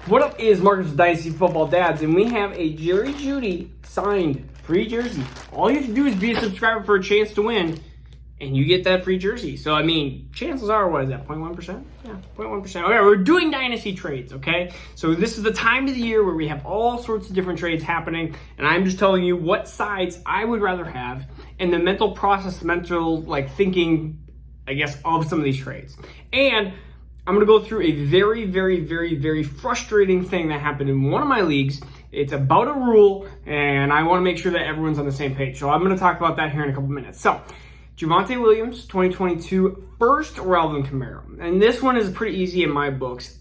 What up is Marcus with Dynasty Football Dads, and we have a Jerry Jeudy signed free jersey. All you have to do is be a subscriber for a chance to win, and you get that free jersey. So, I mean, chances are, what is that, 0.1%? Yeah, 0.1%. Okay, we're doing Dynasty trades, okay? So this is the time of the year where we have all sorts of different trades happening, and I'm just telling you what sides I would rather have, and the mental process, thinking, I guess, of some of these trades. And I'm going to go through a very frustrating thing that happened in one of my leagues. It's about a rule, and I want to make sure that everyone's on the same page. So I'm going to talk about that here in a couple minutes. So, Javonte Williams, 2022 first, or Alvin Kamara. And this one is pretty easy in my books.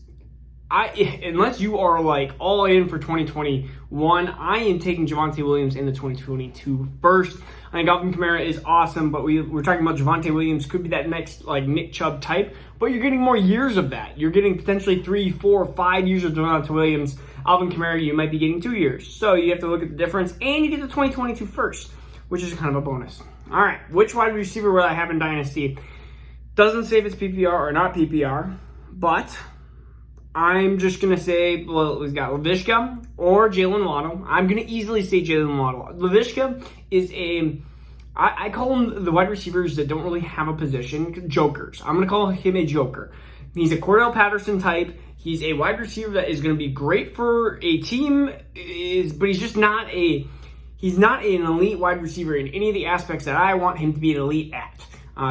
Unless you are like all in for 2021, I am taking Javonte Williams in the 2022 first. I think Alvin Kamara is awesome, but we're talking about Javonte Williams could be that next like Nick Chubb type, but you're getting more years of that. You're getting potentially 3, 4, 5 years of Javonte Williams. Alvin Kamara, you might be getting 2 years. So you have to look at the difference, and you get the 2022 first, which is kind of a bonus. All right, which wide receiver will I have in Dynasty? Doesn't say if it's PPR or not PPR, but I'm just going to say, well, we've got Laviska or Jalen Waddle. I'm going to easily say Jalen Waddle. Laviska is I call him the wide receivers that don't really have a position, jokers. I'm going to call him a joker. He's a Cordell Patterson type. He's a wide receiver that is going to be great for a team, but he's just not he's not an elite wide receiver in any of the aspects that I want him to be an elite at.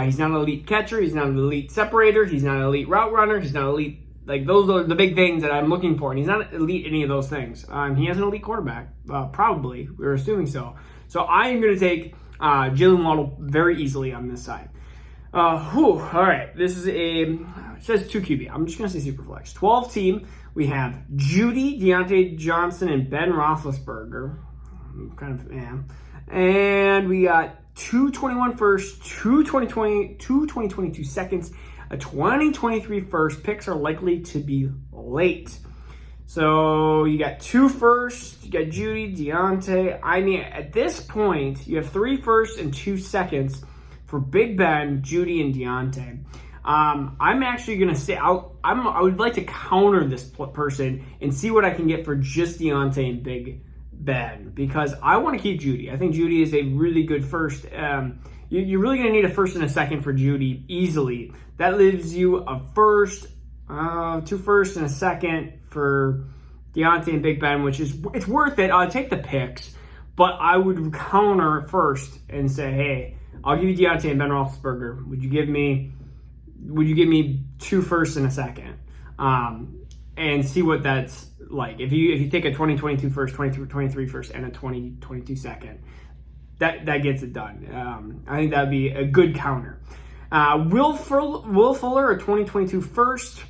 He's not an elite catcher. He's not an elite separator. He's not an elite route runner. He's not elite. Like, those are the big things that I'm looking for, and he's not elite any of those things. He has an elite quarterback, probably. We're assuming so. So I'm going to take Jalen Waddle very easily on this side. All right. This is it says 2 QB. I'm just going to say Superflex. 12 team. We have Jeudy, Deontay Johnson, and Ben Roethlisberger. And we got 221 first, 2022 seconds, a 2023 first. Picks are likely to be late. So you got 2 firsts, you got Jeudy, Deontay. I mean, at this point, you have 3 firsts and 2 seconds for Big Ben, Jeudy, and Deontay. I'm actually going to say, I would like to counter this person and see what I can get for just Deontay and Big Ben, because I want to keep Jeudy. I think Jeudy is a really good first. You're really going to need a first and a second for Jeudy easily. That leaves you a first, 2 firsts and a second for Deontay and Big Ben, which is, it's worth it. I'll take the picks, but I would counter first and say, hey, I'll give you Deontay and Ben Roethlisberger. Would you give me 2 firsts and a second? And see what that's like. If you take a 2022 first, 2023 first, and a 2022 second, that gets it done. I think that would be a good counter. Will Fuller, a 2022 first.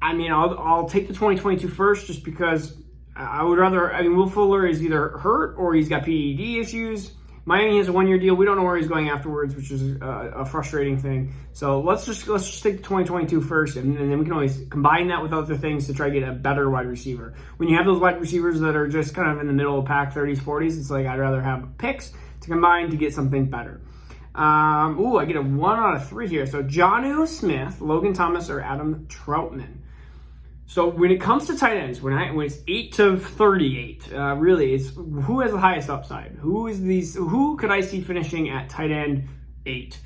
I mean, I'll take the 2022 first just because I would rather. I mean, Will Fuller is either hurt or he's got PED issues. Miami has a 1-year deal. We don't know where he's going afterwards, which is a frustrating thing. So let's just take the 2022 first, and then we can always combine that with other things to try to get a better wide receiver. When you have those wide receivers that are just kind of in the middle of pack, 30s, 40s, it's like I'd rather have picks to combine to get something better. I get a 1 out of 3 here. So Jonnu Smith, Logan Thomas, or Adam Troutman. So when it comes to tight ends, when it's 8 to 38, really, it's who has the highest upside? Who could I see finishing at tight end 8?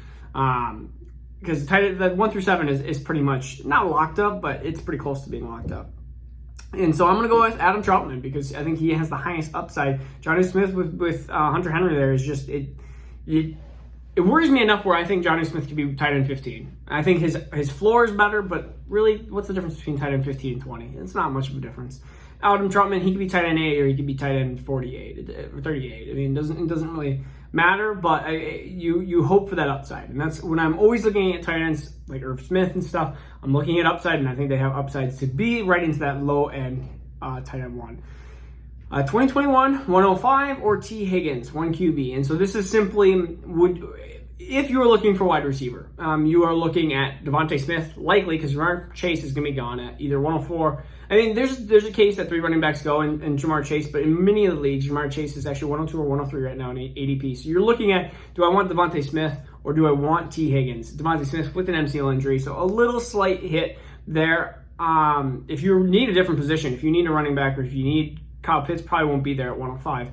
Because tight end, that 1 through 7 is pretty much not locked up, but it's pretty close to being locked up. And so I'm going to go with Adam Troutman because I think he has the highest upside. Jonnu Smith with Hunter Henry there is just it worries me enough where I think Jonnu Smith could be tight end 15. I think his floor is better, but really, what's the difference between tight end 15 and 20? It's not much of a difference. Adam Troutman, he could be tight end 8 or he could be tight end 48 or 38. I mean, it doesn't really matter, but you hope for that upside. And that's when I'm always looking at tight ends like Irv Smith and stuff. I'm looking at upside, and I think they have upsides to be right into that low end tight end 1. 2021, 105, or T. Higgins, 1 QB. And so this is simply, if you are looking for wide receiver, you are looking at Devontae Smith, likely, because Jamar Chase is going to be gone at either 104. I mean, there's a case that 3 running backs go in Jamar Chase, but in many of the leagues, Jamar Chase is actually 102 or 103 right now in ADP. So you're looking at, do I want Devontae Smith or do I want T. Higgins? Devontae Smith with an MCL injury, so a little slight hit there. If you need a different position, if you need a running back, or if you need Kyle Pitts, probably won't be there at 105.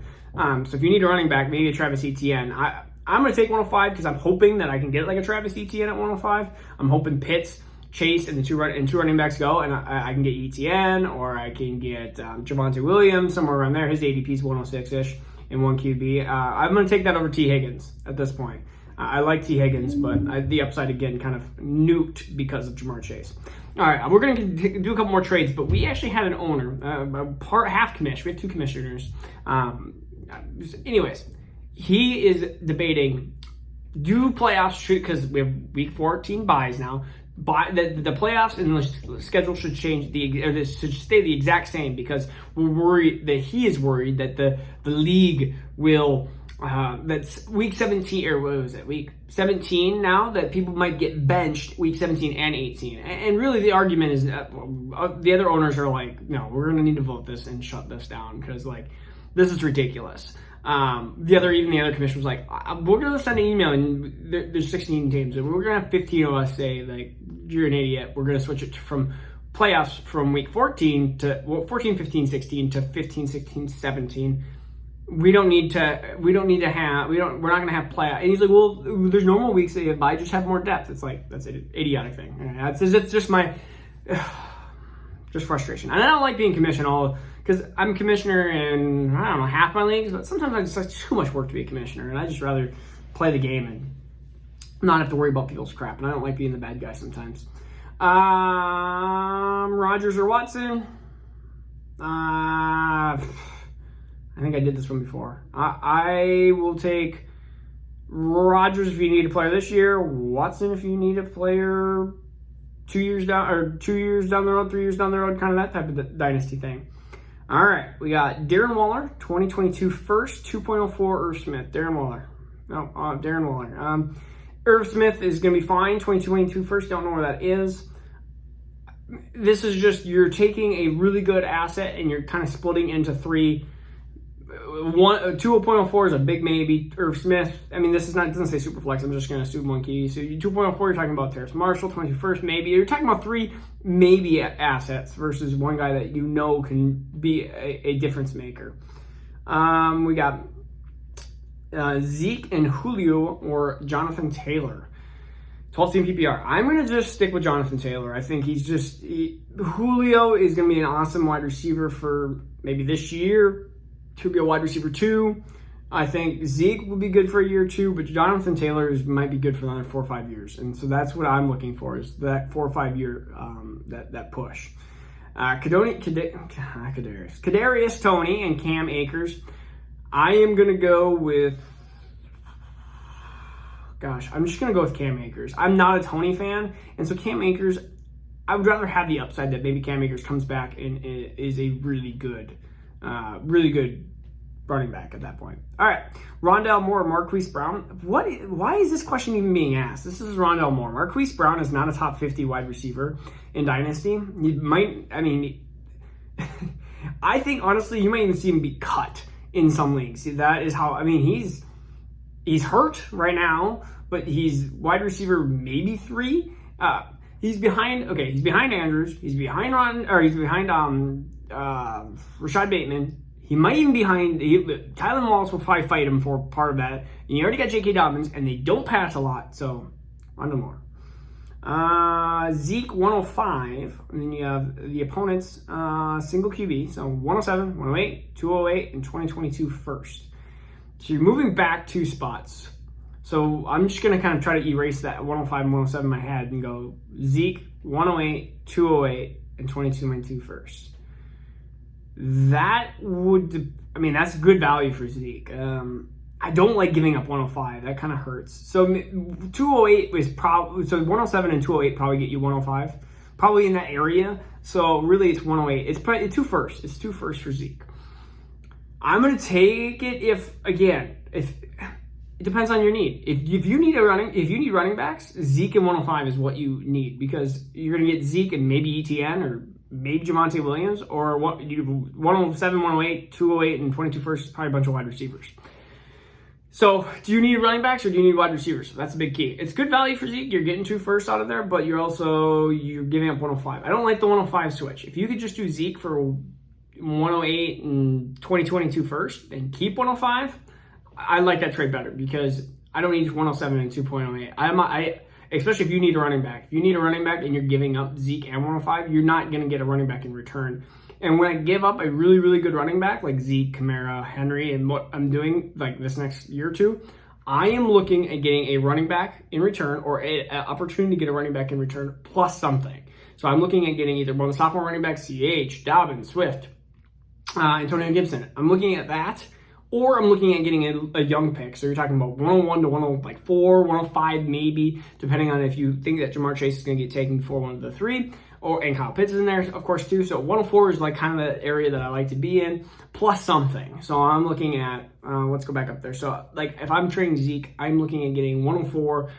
So if you need a running back, maybe a Travis Etienne. I'm going to take 105 because I'm hoping that I can get it like a Travis Etienne at 105. I'm hoping Pitts, Chase, and two running backs go, and I can get Etienne, or I can get Javonte Williams, somewhere around there. His ADP is 106-ish in one QB. I'm going to take that over T. Higgins at this point. I like T. Higgins, but the upside, again, kind of nuked because of Jamar Chase. All right, we're going to do a couple more trades, but we actually had an owner, half commission. We have two commissioners. Anyways, he is debating, do playoffs, because we have week 14 buys now, the playoffs and the schedule should change, should stay the exact same, because we're worried that he is worried that the league will, that's week 17, or what was it, week 17 now, that people might get benched week 17 and 18. And really the argument is that the other owners are like, no, we're going to need to vote this and shut this down, because like, this is ridiculous. The other commissioner was like, we're going to send an email, and there's 16 teams, and we're going to have 15 of us say, like, you're an idiot. We're going to switch it from playoffs from week 14 to 14, 15, 16 to 15, 16, 17. We're not going to have playoffs. And he's like, well, there's normal weeks that you have by, just have more depth. It's like, that's an idiotic thing. It's just my, just frustration. And I don't like being commissioned because I'm a commissioner in, I don't know, half my leagues, but sometimes I just like too much work to be a commissioner, and I just rather play the game and not have to worry about people's crap. And I don't like being the bad guy sometimes. Rodgers or Watson? I think I did this one before. I will take Rodgers if you need a player this year, Watson if you need a player 2 years down the road, 3 years down the road, kind of that type of dynasty thing. All right, we got Darren Waller, 2022 first, 2.04 Irv Smith. Darren Waller. Irv Smith is going to be fine, 2022 first, don't know where that is. This is just, you're taking a really good asset and you're kind of splitting into three. 2.04 is a big maybe. Irv Smith, I mean, this is not, it doesn't say super flex, I'm just going to assume one key. So 2.04, you're talking about Terrace Marshall, 21st maybe. You're talking about three maybe assets versus one guy that you know can be a difference maker. We got Zeke and Julio or Jonathan Taylor. 12-team PPR. I'm going to just stick with Jonathan Taylor. I think Julio is going to be an awesome wide receiver for maybe this year. To be a wide receiver 2. I think Zeke will be good for a year or two, but Jonathan Taylor might be good for another 4 or 5 years. And so that's what I'm looking for, is that 4 or 5 year that push. Kadarius Toney and Cam Akers. I am going to go with, I'm just going to go with Cam Akers. I'm not a Toney fan, and so Cam Akers, I would rather have the upside that maybe Cam Akers comes back and is a really good running back at that point. All right, Rondell Moore, Marquis Brown. Why is this question even being asked? This is Rondell Moore. Marquis Brown is not a top 50 wide receiver in Dynasty. I think honestly, you might even see him be cut in some leagues. That is how, he's hurt right now, but he's wide receiver maybe 3. He's behind Andrews. He's behind Rashad Bateman. He might even be behind. Tylen Wallace will probably fight him for part of that. And you already got J.K. Dobbins, and they don't pass a lot. So, Rondell Moore. Zeke 105. And then you have the opponent's single QB. So 107, 108, 208, and 2022 first. So you're moving back 2 spots. So I'm just going to kind of try to erase that 105 and 107 in my head and go Zeke 108, 208, and 2022 first. That would, that's good value for Zeke. I don't like giving up 105. That kind of hurts. So 208 is probably, so 107 and 208 probably get you 105. Probably in that area. So really it's 108. It's probably 2 first. It's 2 first for Zeke. I'm going to take it if it depends on your need. If you need running backs, Zeke and 105 is what you need, because you're going to get Zeke and maybe Etienne or maybe Javonte Williams, or 107, 108, 208, and 22 first is probably a bunch of wide receivers. So, do you need running backs or do you need wide receivers? That's a big key. It's good value for Zeke. You're getting 2 firsts out of there, but you're giving up 105. I don't like the 105 switch. If you could just do Zeke for 108 and 2022 first and keep 105, I like that trade better because I don't need 107 and 2.08. Especially if you need a running back. If you need a running back and you're giving up Zeke and 105, you're not going to get a running back in return. And when I give up a really, really good running back like Zeke, Kamara, Henry, and what I'm doing like this next year or two, I am looking at getting a running back in return or an opportunity to get a running back in return plus something. So I'm looking at getting either one of the sophomore running backs, CH, Dobbins, Swift, Antonio Gibson. I'm looking at that, or I'm looking at getting a young pick. So you're talking about 101 to 104, 105 maybe, depending on if you think that Jamar Chase is going to get taken before one of the 3. And Kyle Pitts is in there, of course, too. So 104 is like kind of the area that I like to be in, plus something. So I'm looking at, let's go back up there. So like if I'm trading Zeke, I'm looking at getting 104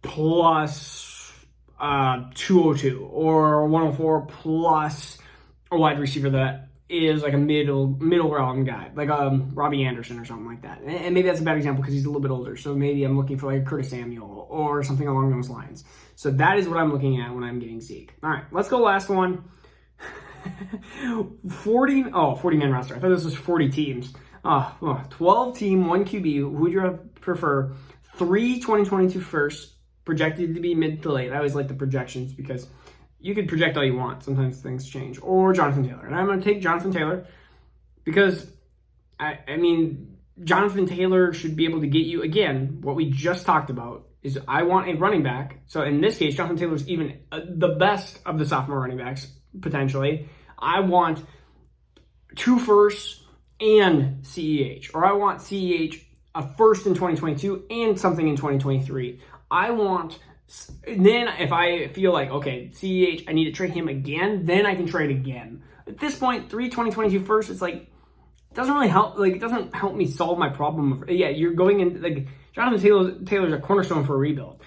plus 202 or 104 plus a wide receiver that is like a middle round guy, like Robbie Anderson or something like that. And maybe that's a bad example because he's a little bit older. So maybe I'm looking for like Curtis Samuel or something along those lines. So that is what I'm looking at when I'm getting Zeke. All right, let's go last one. 40 man roster. I thought this was 40 teams. 12 team, 1 QB. Who would you prefer? 3 2022 firsts, projected to be mid to late. I always like the projections because you can project all you want. Sometimes things change. Or Jonathan Taylor. And I'm going to take Jonathan Taylor because, I mean, Jonathan Taylor should be able to get you, again, what we just talked about is I want a running back. So in this case, Jonathan Taylor's even the best of the sophomore running backs, potentially. I want 2 firsts and CEH. Or I want CEH a first in 2022 and something in 2023. Then if I feel like, okay, CEH, I need to trade him again, then I can trade again. At this point, 3 2022 first, it's like, it doesn't really help. Like, it doesn't help me solve my problem. Yeah, you're going in, like, Jonathan Taylor's a cornerstone for a rebuild.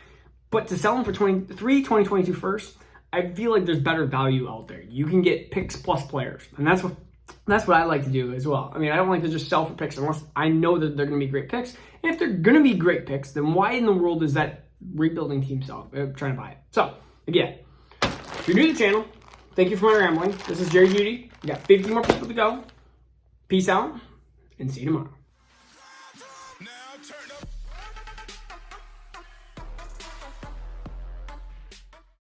But to sell him for 3 2022 first, I feel like there's better value out there. You can get picks plus players. And that's what I like to do as well. I mean, I don't like to just sell for picks unless I know that they're going to be great picks. And if they're going to be great picks, then why in the world is that rebuilding team trying to buy it? So, again, if you're new to the channel, thank you for my rambling. This is Jerry Judy. We got 50 more people to go. Peace out, and see you tomorrow.